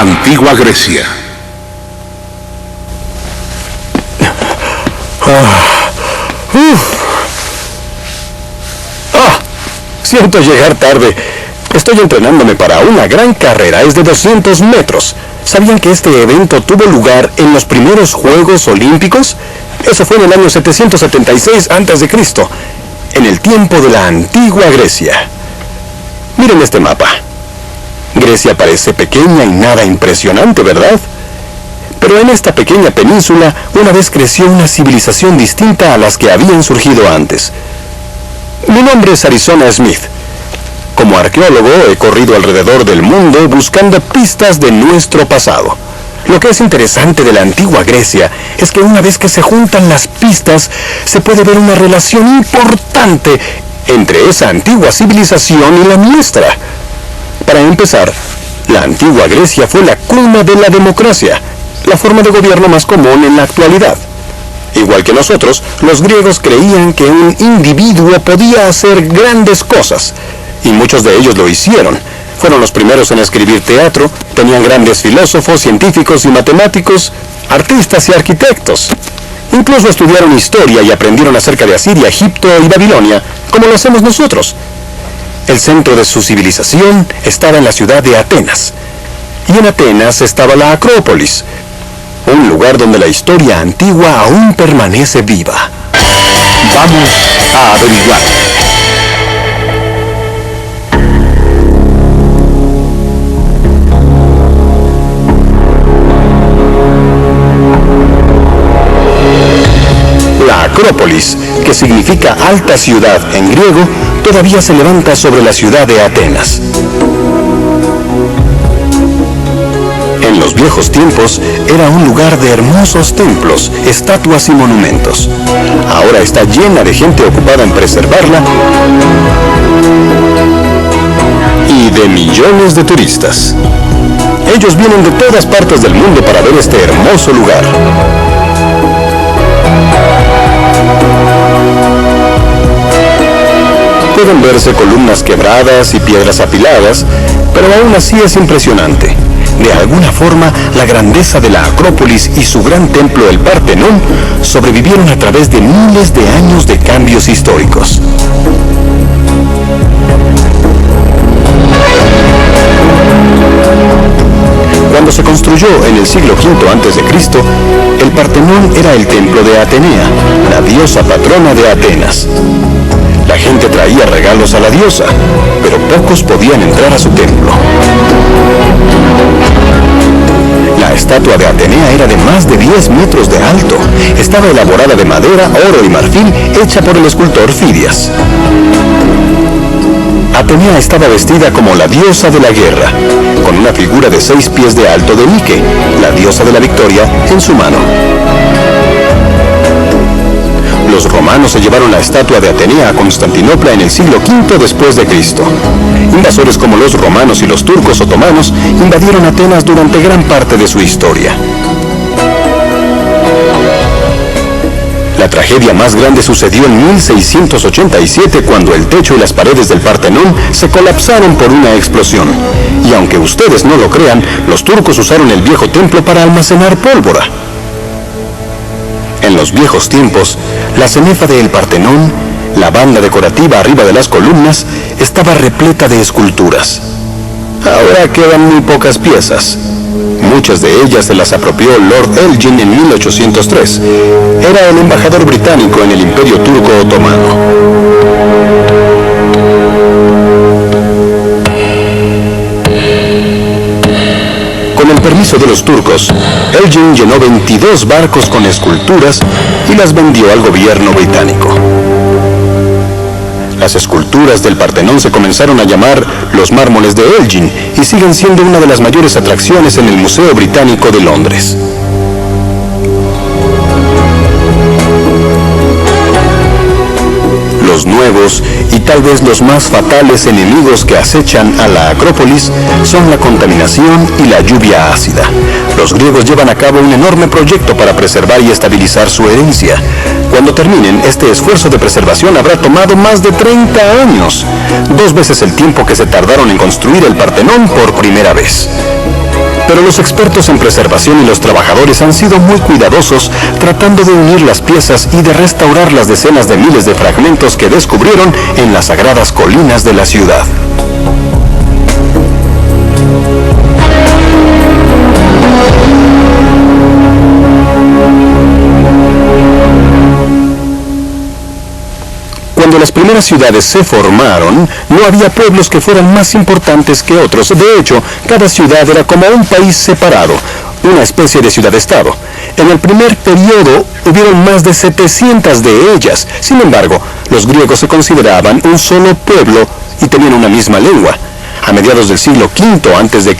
Antigua Grecia. Siento llegar tarde. Estoy entrenándome para una gran carrera. Es de 200 metros. ¿Sabían que este evento tuvo lugar en los primeros Juegos Olímpicos? Eso fue en el año 776 a.C., en el tiempo de la Antigua Grecia. Miren este mapa. Grecia parece pequeña y nada impresionante, ¿verdad? Pero en esta pequeña península una vez creció una civilización distinta a las que habían surgido antes. Mi nombre es Arizona Smith. Como arqueólogo he corrido alrededor del mundo buscando pistas de nuestro pasado. Lo que es interesante de la antigua Grecia es que una vez que se juntan las pistas, se puede ver una relación importante entre esa antigua civilización y la nuestra. Para empezar, la antigua Grecia fue la cuna de la democracia, la forma de gobierno más común en la actualidad. Igual que nosotros, los griegos creían que un individuo podía hacer grandes cosas, y muchos de ellos lo hicieron. Fueron los primeros en escribir teatro, tenían grandes filósofos, científicos y matemáticos, artistas y arquitectos. Incluso estudiaron historia y aprendieron acerca de Asiria, Egipto y Babilonia, como lo hacemos nosotros. El centro de su civilización estaba en la ciudad de Atenas. Y en Atenas estaba la Acrópolis, un lugar donde la historia antigua aún permanece viva. Vamos a averiguar. La Acrópolis, que significa alta ciudad en griego, todavía se levanta sobre la ciudad de Atenas. En los viejos tiempos era un lugar de hermosos templos, estatuas y monumentos. Ahora está llena de gente ocupada en preservarla y de millones de turistas. Ellos vienen de todas partes del mundo para ver este hermoso lugar. Pueden verse columnas quebradas y piedras apiladas, pero aún así es impresionante. De alguna forma, la grandeza de la Acrópolis y su gran templo, el Partenón, sobrevivieron a través de miles de años de cambios históricos. Cuando se construyó en el siglo V a.C., el Partenón era el templo de Atenea, la diosa patrona de Atenas. La gente traía regalos a la diosa, pero pocos podían entrar a su templo. La estatua de Atenea era de más de 10 metros de alto. Estaba elaborada de madera, oro y marfil, hecha por el escultor Fidias. Atenea estaba vestida como la diosa de la guerra, con una figura de 6 pies de alto de Nike, la diosa de la victoria, en su mano. Los romanos se llevaron la estatua de Atenea a Constantinopla en el siglo V después de Cristo. Invasores como los romanos y los turcos otomanos invadieron Atenas durante gran parte de su historia. La tragedia más grande sucedió en 1687, cuando el techo y las paredes del Partenón se colapsaron por una explosión. Y aunque ustedes no lo crean, los turcos usaron el viejo templo para almacenar pólvora. En los viejos tiempos, la cenefa del Partenón, la banda decorativa arriba de las columnas, estaba repleta de esculturas. Ahora quedan muy pocas piezas. Muchas de ellas se las apropió Lord Elgin en 1803. Era el embajador británico en el Imperio Turco Otomano. Con el permiso de los turcos, Elgin llenó 22 barcos con esculturas y las vendió al gobierno británico. Las esculturas del Partenón se comenzaron a llamar los mármoles de Elgin y siguen siendo una de las mayores atracciones en el Museo Británico de Londres. Los nuevos y tal vez los más fatales enemigos que acechan a la Acrópolis son la contaminación y la lluvia ácida. Los griegos llevan a cabo un enorme proyecto para preservar y estabilizar su herencia. Cuando terminen, este esfuerzo de preservación habrá tomado más de 30 años, 2 veces el tiempo que se tardaron en construir el Partenón por primera vez. Pero los expertos en preservación y los trabajadores han sido muy cuidadosos tratando de unir las piezas y de restaurar las decenas de miles de fragmentos que descubrieron en las sagradas colinas de la ciudad. Cuando las primeras ciudades se formaron, no había pueblos que fueran más importantes que otros. De hecho, cada ciudad era como un país separado, una especie de ciudad-estado. En el primer periodo hubieron más de 700 de ellas. Sin embargo, los griegos se consideraban un solo pueblo y tenían una misma lengua. A mediados del siglo V a.C.,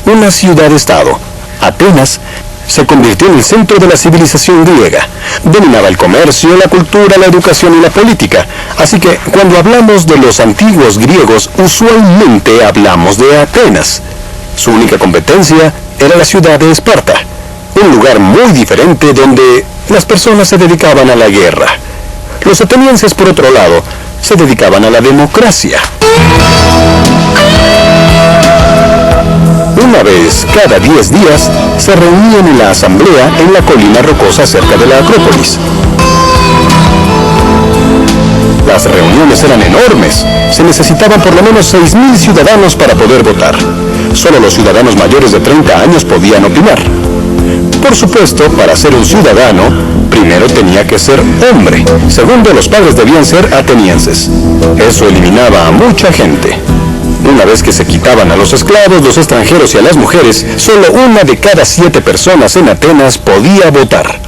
una ciudad-estado, Atenas, se convirtió en el centro de la civilización griega. Dominaba el comercio, la cultura, la educación y la política. Así que cuando hablamos de los antiguos griegos, usualmente hablamos de Atenas. Su única competencia era la ciudad de Esparta, un lugar muy diferente donde las personas se dedicaban a la guerra. Los atenienses, por otro lado, se dedicaban a la democracia. Una vez cada 10 días se reunían en la asamblea en la colina rocosa cerca de la Acrópolis. Las reuniones eran enormes. Se necesitaban por lo menos 6.000 ciudadanos para poder votar. Solo los ciudadanos mayores de 30 años podían opinar. Por supuesto, para ser un ciudadano, primero tenía que ser hombre. Segundo, los padres debían ser atenienses. Eso eliminaba a mucha gente. Una vez que se quitaban a los esclavos, los extranjeros y a las mujeres, solo 1 de cada 7 personas en Atenas podía votar.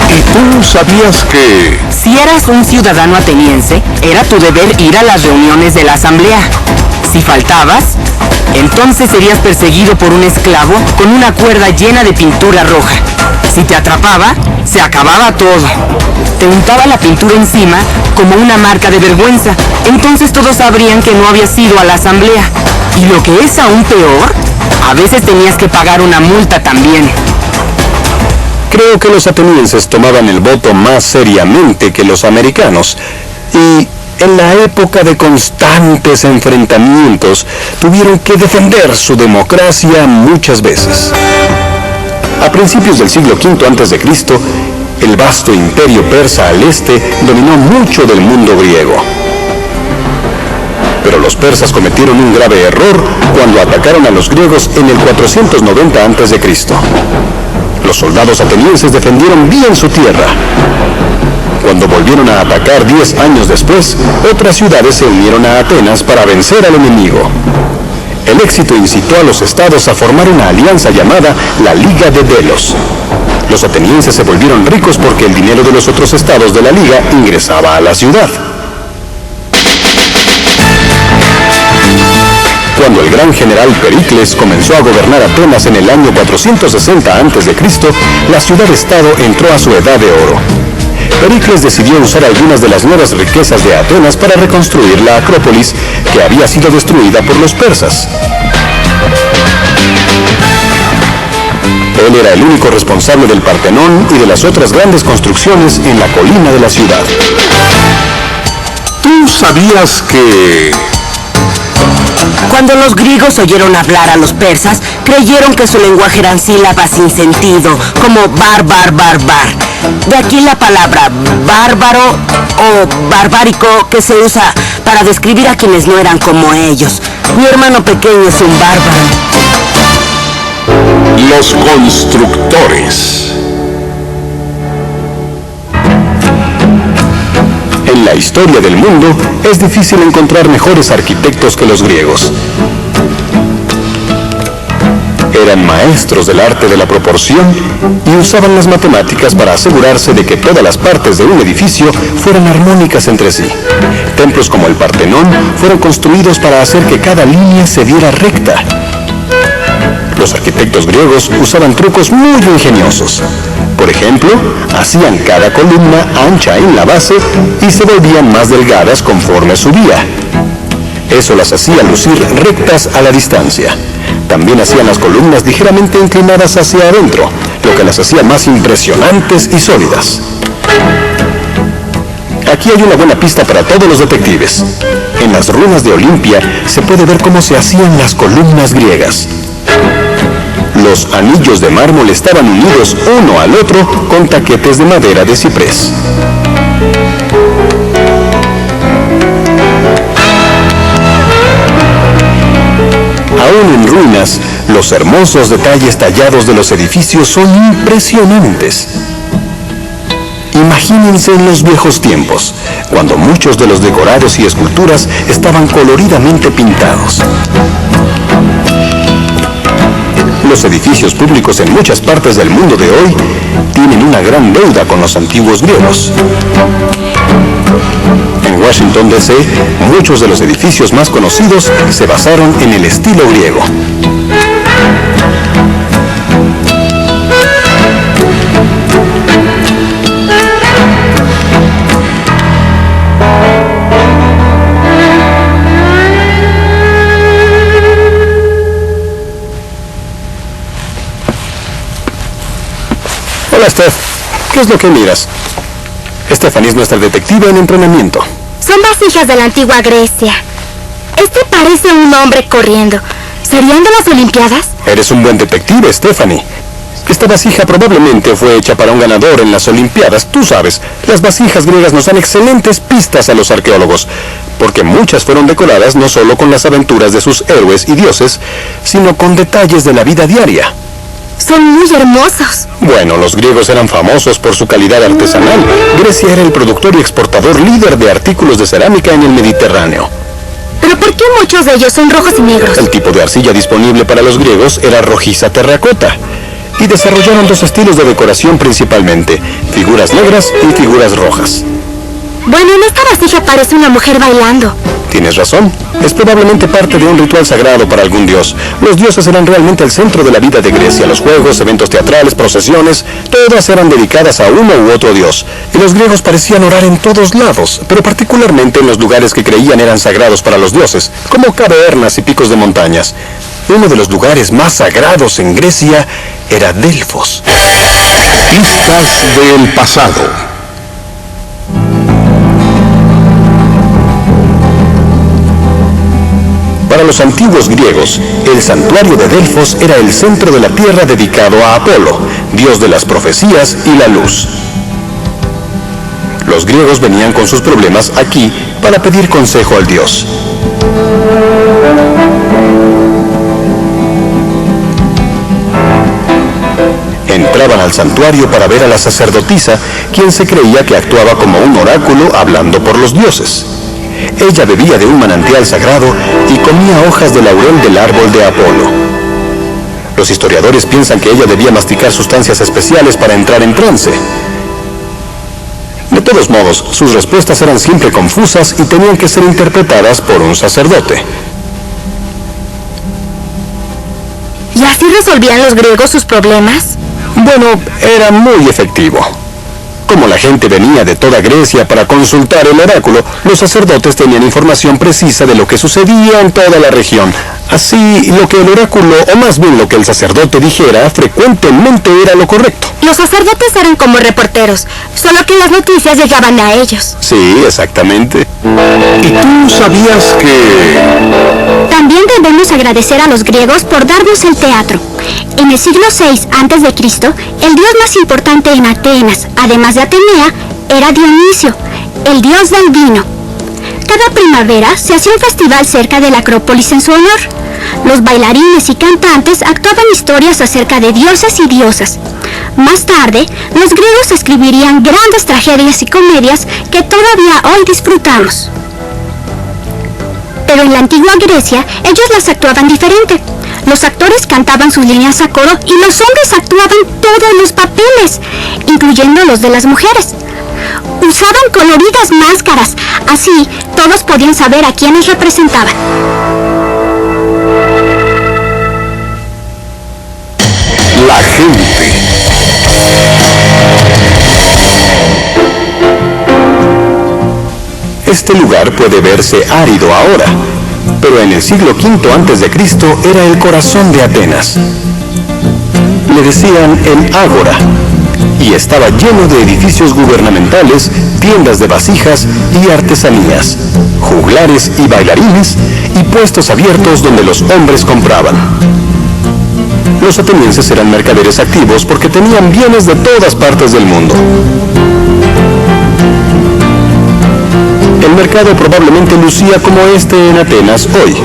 ¿Y tú sabías que...? Si eras un ciudadano ateniense, era tu deber ir a las reuniones de la asamblea. Si faltabas, entonces serías perseguido por un esclavo con una cuerda llena de pintura roja. Si te atrapaba, se acababa todo. Te untaba la pintura encima como una marca de vergüenza. Entonces todos sabrían que no habías ido a la asamblea. Y lo que es aún peor, a veces tenías que pagar una multa también. Creo que los atenienses tomaban el voto más seriamente que los americanos. Y en la época de constantes enfrentamientos, tuvieron que defender su democracia muchas veces. A principios del siglo V a.C., el vasto imperio persa al este dominó mucho del mundo griego. Pero los persas cometieron un grave error cuando atacaron a los griegos en el 490 a.C. Los soldados atenienses defendieron bien su tierra. Cuando volvieron a atacar 10 años después, otras ciudades se unieron a Atenas para vencer al enemigo. El éxito incitó a los estados a formar una alianza llamada la Liga de Delos. Los atenienses se volvieron ricos porque el dinero de los otros estados de la Liga ingresaba a la ciudad. Cuando el gran general Pericles comenzó a gobernar Atenas en el año 460 a.C., la ciudad-estado entró a su edad de oro. Pericles decidió usar algunas de las nuevas riquezas de Atenas para reconstruir la Acrópolis, que había sido destruida por los persas. Él era el único responsable del Partenón y de las otras grandes construcciones en la colina de la ciudad. ¿Tú sabías que...? Cuando los griegos oyeron hablar a los persas, creyeron que su lenguaje eran sílabas sin sentido, como bar. De aquí la palabra bárbaro o barbárico, que se usa para describir a quienes no eran como ellos. Mi hermano pequeño es un bárbaro. Los constructores. En la historia del mundo, es difícil encontrar mejores arquitectos que los griegos. Eran maestros del arte de la proporción y usaban las matemáticas para asegurarse de que todas las partes de un edificio fueran armónicas entre sí. Templos como el Partenón fueron construidos para hacer que cada línea se viera recta. Los arquitectos griegos usaban trucos muy ingeniosos. Por ejemplo, hacían cada columna ancha en la base y se volvían más delgadas conforme subía. Eso las hacía lucir rectas a la distancia. También hacían las columnas ligeramente inclinadas hacia adentro, lo que las hacía más impresionantes y sólidas. Aquí hay una buena pista para todos los detectives. En las ruinas de Olimpia se puede ver cómo se hacían las columnas griegas. Los anillos de mármol estaban unidos uno al otro con taquetes de madera de ciprés. Aún en ruinas, los hermosos detalles tallados de los edificios son impresionantes. Imagínense en los viejos tiempos, cuando muchos de los decorados y esculturas estaban coloridamente pintados. Los edificios públicos en muchas partes del mundo de hoy tienen una gran deuda con los antiguos griegos. En Washington, D.C., muchos de los edificios más conocidos se basaron en el estilo griego. Hola, Steph. ¿Qué es lo que miras? Stephanie es nuestra detective en entrenamiento. Son vasijas de la antigua Grecia. Este parece un hombre corriendo. ¿Serían de las Olimpiadas? Eres un buen detective, Stephanie. Esta vasija probablemente fue hecha para un ganador en las Olimpiadas. Tú sabes, las vasijas griegas nos dan excelentes pistas a los arqueólogos, porque muchas fueron decoradas no solo con las aventuras de sus héroes y dioses, sino con detalles de la vida diaria. Son muy hermosos. Bueno, los griegos eran famosos por su calidad artesanal. Grecia era el productor y exportador líder de artículos de cerámica en el Mediterráneo. ¿Pero por qué muchos de ellos son rojos y negros? El tipo de arcilla disponible para los griegos era rojiza terracota. Y desarrollaron dos estilos de decoración principalmente, figuras negras y figuras rojas. Bueno, en esta vasija parece una mujer bailando. Tienes razón. Es probablemente parte de un ritual sagrado para algún dios. Los dioses eran realmente el centro de la vida de Grecia. Los juegos, eventos teatrales, procesiones, todas eran dedicadas a uno u otro dios. Y los griegos parecían orar en todos lados, pero particularmente en los lugares que creían eran sagrados para los dioses, como cavernas y picos de montañas. Uno de los lugares más sagrados en Grecia era Delfos. Pistas del pasado. Para los antiguos griegos, el santuario de Delfos era el centro de la tierra dedicado a Apolo, dios de las profecías y la luz. Los griegos venían con sus problemas aquí para pedir consejo al dios. Entraban al santuario para ver a la sacerdotisa, quien se creía que actuaba como un oráculo hablando por los dioses. Ella bebía de un manantial sagrado y comía hojas de laurel del árbol de Apolo. Los historiadores piensan que ella debía masticar sustancias especiales para entrar en trance. De todos modos, sus respuestas eran siempre confusas y tenían que ser interpretadas por un sacerdote. ¿Y así resolvían los griegos sus problemas? Bueno, era muy efectivo. Como la gente venía de toda Grecia para consultar el oráculo, los sacerdotes tenían información precisa de lo que sucedía en toda la región. Así, lo que el oráculo, o más bien lo que el sacerdote dijera, frecuentemente era lo correcto. Los sacerdotes eran como reporteros, solo que las noticias llegaban a ellos. Sí, exactamente. ¿Y tú sabías que También debemos agradecer a los griegos por darnos el teatro. En el siglo VI a.C., el dios más importante en Atenas, además de Atenea, era Dionisio, el dios del vino. Cada primavera se hacía un festival cerca de la Acrópolis en su honor. Los bailarines y cantantes actuaban historias acerca de dioses y diosas. Más tarde, los griegos escribirían grandes tragedias y comedias que todavía hoy disfrutamos. Pero en la antigua Grecia, ellos las actuaban diferente. Los actores cantaban sus líneas a coro y los hombres actuaban todos los papeles, incluyendo los de las mujeres. Usaban coloridas máscaras, así todos podían saber a quiénes representaban. la gente? Este lugar puede verse árido ahora, pero en el siglo V a.C. era el corazón de Atenas. Le decían el Ágora, y estaba lleno de edificios gubernamentales, tiendas de vasijas y artesanías, juglares y bailarines, y puestos abiertos donde los hombres compraban. Los atenienses eran mercaderes activos porque tenían bienes de todas partes del mundo. El mercado probablemente lucía como este en Atenas hoy.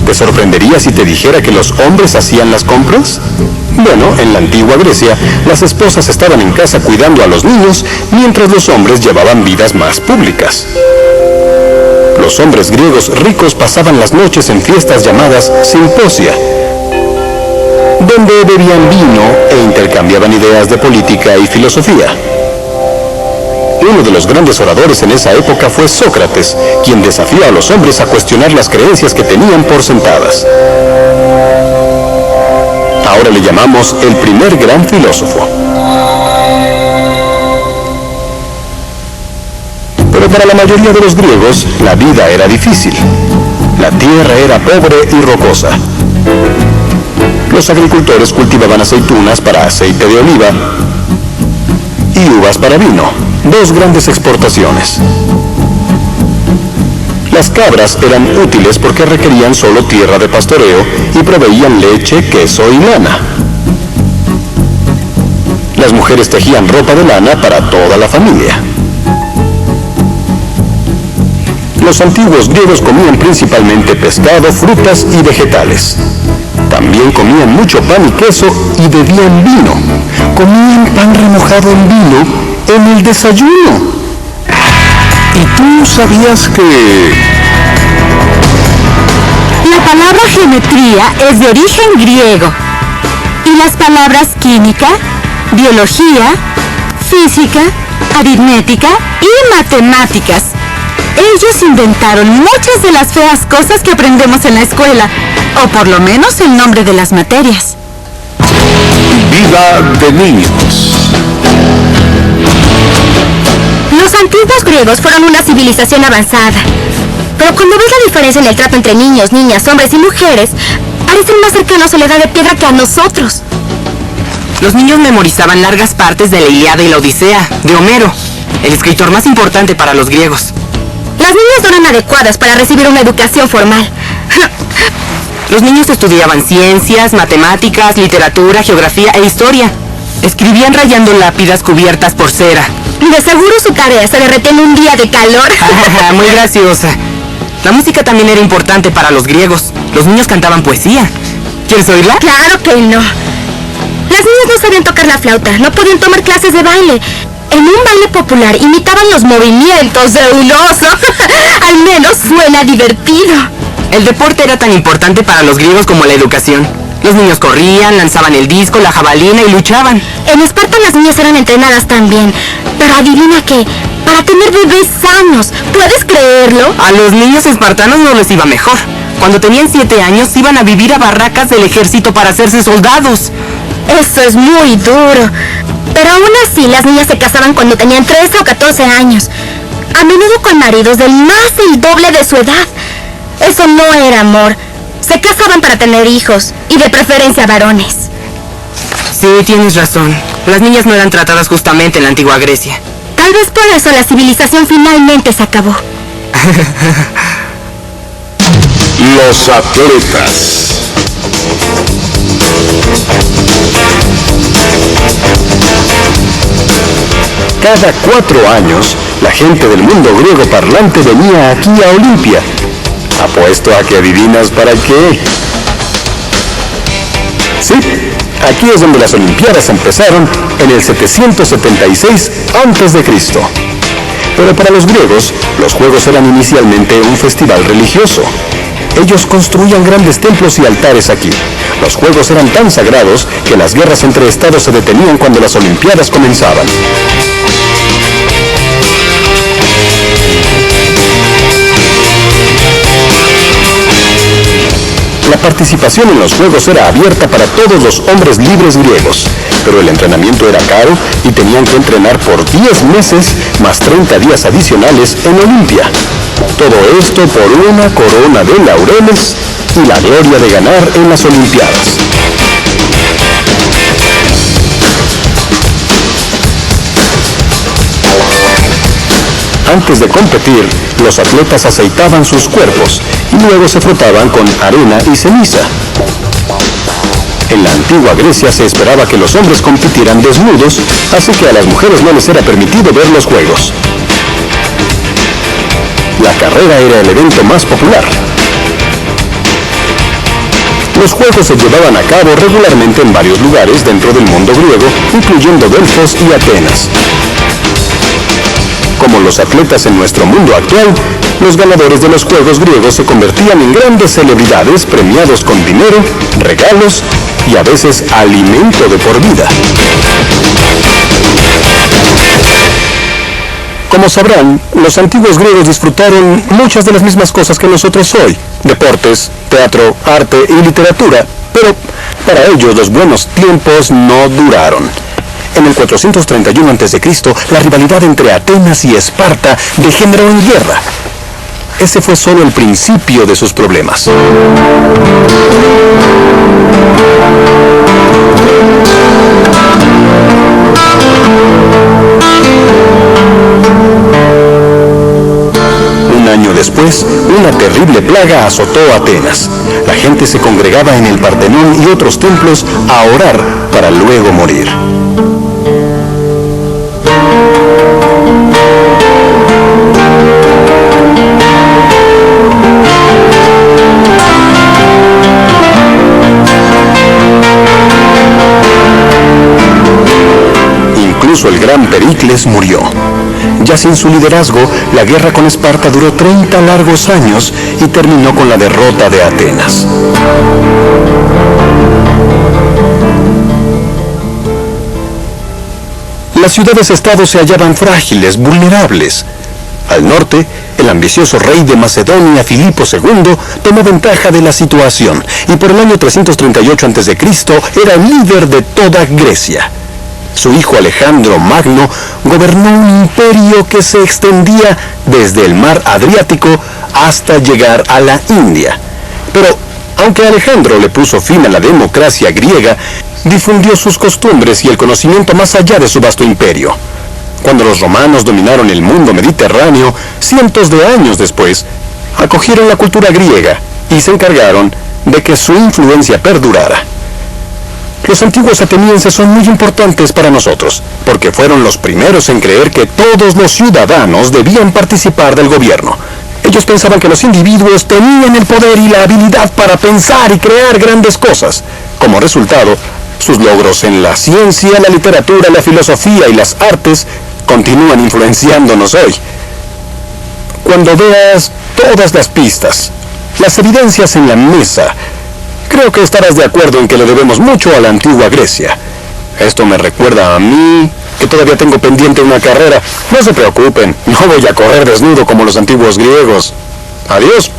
¿Te sorprendería si te dijera que los hombres hacían las compras? Bueno, en la antigua Grecia, las esposas estaban en casa cuidando a los niños, mientras los hombres llevaban vidas más públicas. Los hombres griegos ricos pasaban las noches en fiestas llamadas simposia, donde bebían vino e intercambiaban ideas de política y filosofía. Uno de los grandes oradores en esa época fue Sócrates, quien desafió a los hombres a cuestionar las creencias que tenían por sentadas. Ahora le llamamos el primer gran filósofo. Pero para la mayoría de los griegos, la vida era difícil. La tierra era pobre y rocosa. Los agricultores cultivaban aceitunas para aceite de oliva y uvas para vino, dos grandes exportaciones. Las cabras eran útiles porque requerían solo tierra de pastoreo y proveían leche, queso y lana. Las mujeres tejían ropa de lana para toda la familia. Los antiguos griegos comían principalmente pescado, frutas y vegetales. También comían mucho pan y queso y bebían vino. Comían pan remojado en vino en el desayuno. ¿Y tú sabías que La palabra geometría es de origen griego y las palabras química, biología, física, aritmética y matemáticas. Ellos inventaron muchas de las feas cosas que aprendemos en la escuela, o por lo menos el nombre de las materias? vida de niños? Los antiguos griegos fueron una civilización avanzada. Pero cuando ves la diferencia en el trato entre niños, niñas, hombres y mujeres, parecen más cercanos a la edad de piedra que a nosotros. Los niños memorizaban largas partes de la Ilíada y la Odisea, de Homero, el escritor más importante para los griegos. Las niñas no eran adecuadas para recibir una educación formal. Los niños estudiaban ciencias, matemáticas, literatura, geografía e historia. Escribían rayando lápidas cubiertas por cera. De seguro su tarea se derretía en un día de calor. Muy graciosa. La música también era importante para los griegos. Los niños cantaban poesía. ¿Quieres oírla? Claro que no. Las niñas no sabían tocar la flauta, no podían tomar clases de baile. En un baile popular imitaban los movimientos de un oso. Al menos suena divertido. El deporte era tan importante para los griegos como la educación. Los niños corrían, lanzaban el disco, la jabalina y luchaban. En Esparta las niñas eran entrenadas también. Pero adivina qué, para tener bebés sanos. ¿Puedes creerlo? A los niños espartanos no les iba mejor. Cuando tenían 7 años iban a vivir a barracas del ejército para hacerse soldados. Eso es muy duro. Pero aún así las niñas se casaban cuando tenían 13 o 14 años. A menudo con maridos del más del doble de su edad. Eso no era amor. Se casaban para tener hijos, y de preferencia varones. Sí, tienes razón. Las niñas no eran tratadas justamente en la antigua Grecia. Tal vez por eso la civilización finalmente se acabó. Los atletas. Cada 4 años, la gente del mundo griego parlante venía aquí a Olimpia. Apuesto a que adivinas para qué. Sí, aquí es donde las Olimpiadas empezaron en el 776 a.C. Pero para los griegos, los Juegos eran inicialmente un festival religioso. Ellos construían grandes templos y altares aquí. Los Juegos eran tan sagrados que las guerras entre estados se detenían cuando las Olimpiadas comenzaban. La participación en los Juegos era abierta para todos los hombres libres griegos, pero el entrenamiento era caro y tenían que entrenar por 10 meses más 30 días adicionales en Olimpia. Todo esto por una corona de laureles y la gloria de ganar en las Olimpiadas. Antes de competir, Los atletas aceitaban sus cuerpos y luego se frotaban con arena y ceniza. En la antigua Grecia se esperaba que los hombres compitieran desnudos, así que a las mujeres no les era permitido ver los juegos. La carrera era el evento más popular. Los juegos se llevaban a cabo regularmente en varios lugares dentro del mundo griego, incluyendo Delfos y Atenas. Como los atletas en nuestro mundo actual, los ganadores de los Juegos griegos se convertían en grandes celebridades premiados con dinero, regalos y a veces alimento de por vida. Como sabrán, los antiguos griegos disfrutaron muchas de las mismas cosas que nosotros hoy: deportes, teatro, arte y literatura, pero para ellos los buenos tiempos no duraron. En el 431 a.C., la rivalidad entre Atenas y Esparta degeneró en guerra. Ese fue solo el principio de sus problemas. Un año después, una terrible plaga azotó a Atenas. La gente se congregaba en el Partenón y otros templos a orar para luego morir. Incluso el gran Pericles murió. Ya sin su liderazgo, la guerra con Esparta duró 30 largos años y terminó con la derrota de Atenas. Las ciudades-estado se hallaban frágiles, vulnerables. Al norte, el ambicioso rey de Macedonia, Filipo II, tomó ventaja de la situación y por el año 338 a.C. era el líder de toda Grecia. Su hijo Alejandro Magno gobernó un imperio que se extendía desde el mar Adriático hasta llegar a la India. Pero, aunque Alejandro le puso fin a la democracia griega, difundió sus costumbres y el conocimiento más allá de su vasto imperio. Cuando los romanos dominaron el mundo mediterráneo, cientos de años después, acogieron la cultura griega y se encargaron de que su influencia perdurara. Los antiguos atenienses son muy importantes para nosotros, porque fueron los primeros en creer que todos los ciudadanos debían participar del gobierno. Ellos pensaban que los individuos tenían el poder y la habilidad para pensar y crear grandes cosas. Como resultado, sus logros en la ciencia, la literatura, la filosofía y las artes continúan influenciándonos hoy. Cuando veas todas las pistas, las evidencias en la mesa, creo que estarás de acuerdo en que le debemos mucho a la antigua Grecia. Esto me recuerda a mí, que todavía tengo pendiente una carrera. No se preocupen, no voy a correr desnudo como los antiguos griegos. Adiós.